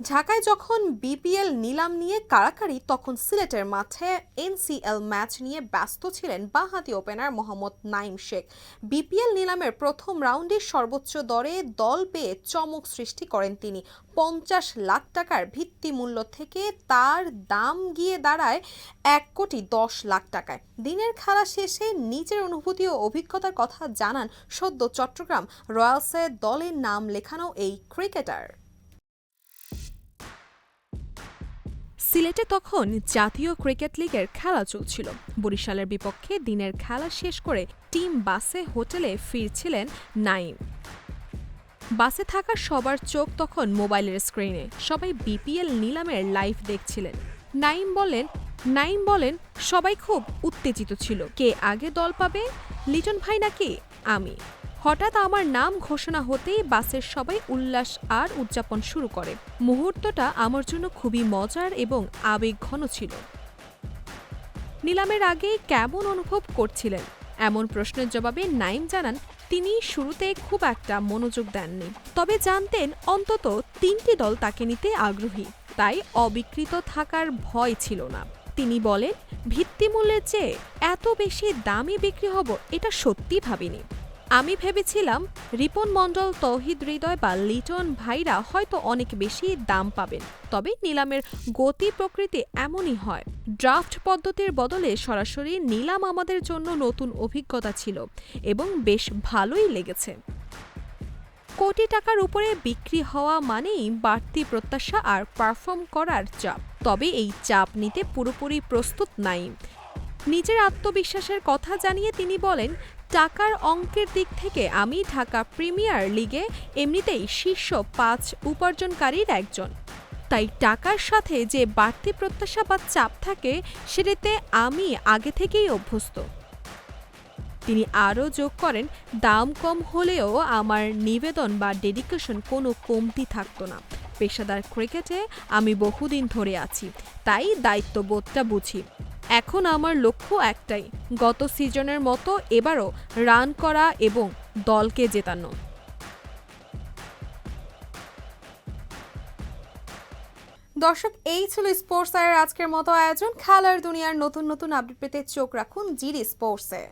ঢাকায় যখন বিপিএল নিলাম নিয়ে কাড়াকাড়ি তখন সিলেটের মাঠে এনসিএল ম্যাচ নিয়ে ব্যস্ত ছিলেন বাঁহাতি ওপেনার মোহাম্মদ নাইম শেখ। বিপিএল নিলামের প্রথম রাউন্ডে সর্বোচ্চ দরে দল পেয়ে চমক সৃষ্টি করেন তিনি। 50 লাখ টাকার ভিত্তিমূল্য থেকে তার দাম গিয়ে দাঁড়ায় 1,10,00,000 টাকায়। দিনের খেলা শেষে নিজের অনুভূতি ও অভিজ্ঞতার কথা জানান সদ্য চট্টগ্রাম রয়্যালসে দলের নাম লেখানো এই ক্রিকেটার। সিলেটে তখন জাতীয় ক্রিকেট লিগের খেলা চলছিল। বরিশালের বিপক্ষে দিনের খেলা শেষ করে টিম বাসে হোটেলে ফিরছিলেন নাইম। বাসে থাকা সবার চোখ তখন মোবাইলের স্ক্রিনে। সবাই বিপিএল নিলামের লাইভ দেখছিলেন। নাইম বলেন সবাই খুব উত্তেজিত ছিল। কে আগে দল পাবে, লিটন ভাই নাকি আমি? হঠাৎ আমার নাম ঘোষণা হতেই বাসের সবাই উল্লাস আর উদযাপন শুরু করে। মুহূর্তটা আমার জন্য খুবই মজার এবং আবেগঘন ছিল। নিলামের আগে কেমন অনুভব করছিলেন এমন প্রশ্নের জবাবে নাইম জানান তিনি শুরুতে খুব একটা মনোযোগ দেননি, তবে জানতেন অন্তত 3টি দল তাকে নিতে আগ্রহী, তাই অবিকৃত থাকার ভয় ছিল না। তিনি বলেন ভিত্তিমূল্যের চেয়ে এত বেশি দামে বিক্রি হব এটা সত্যি ভাবিনি। আমি ভেবেছিলাম রিপন মণ্ডল, তৌহিদ হৃদয় বা লিটন ভাইরা হয়তো অনেক বেশি দাম পাবেন, তবে নিলামের গতি প্রকৃতি এমনই হয়। ড্রাফট পদ্ধতির বদলে সরাসরি নিলাম আমাদের জন্য নতুন অভিজ্ঞতা ছিল এবং বেশ ভালোই লেগেছে। কোটি টাকার উপরে বিক্রি হওয়া মানেই বাড়তি প্রত্যাশা আর পারফর্ম করার চাপ, তবে এই চাপ নিতে পুরোপুরি প্রস্তুত নাই। নিজের আত্মবিশ্বাসের কথা জানিয়ে তিনি বলেন টাকার অঙ্কের দিক থেকে আমি ঢাকা প্রিমিয়ার লিগে এমনিতেই শীর্ষ 5 উপার্জনকারীর একজন, তাই টাকার সাথে যে বাড়তি প্রত্যাশা বা চাপ থাকে সেটাতে আমি আগে থেকেই অভ্যস্ত। তিনি আরও যোগ করেন দাম কম হলেও আমার নিবেদন বা ডেডিকেশন কোনো কমতি থাকতো না। পেশাদার ক্রিকেটে আমি বহুদিন ধরে আছি, তাই দায়িত্ববোধটা বুঝি। এখন আমার লক্ষ্য একটাই, গত সিজনের মতো এবারও রান করা এবং দলকে জেতানো। দর্শক, এই ছিল স্পোর্টস এর আজকের মতো আয়োজন। খেলার দুনিয়ার নতুন নতুন আপডেট পেতে চোখ রাখুন জিডি স্পোর্টসে।